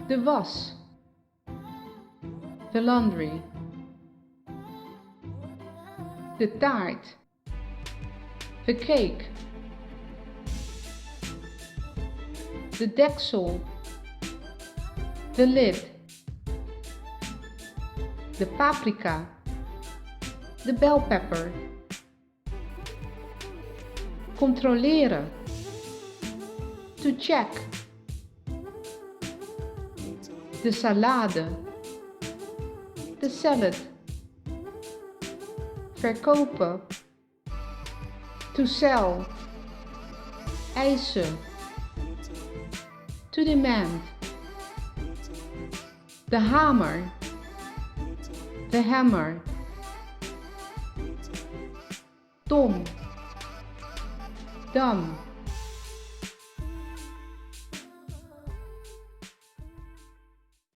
De was. The laundry. De taart. The cake. De deksel. The lid. De paprika. De bell pepper. Controleren. To check. De salade. De salad. Verkopen. To sell. Eisen. To demand. De hamer. The hammer. Dom. Dam.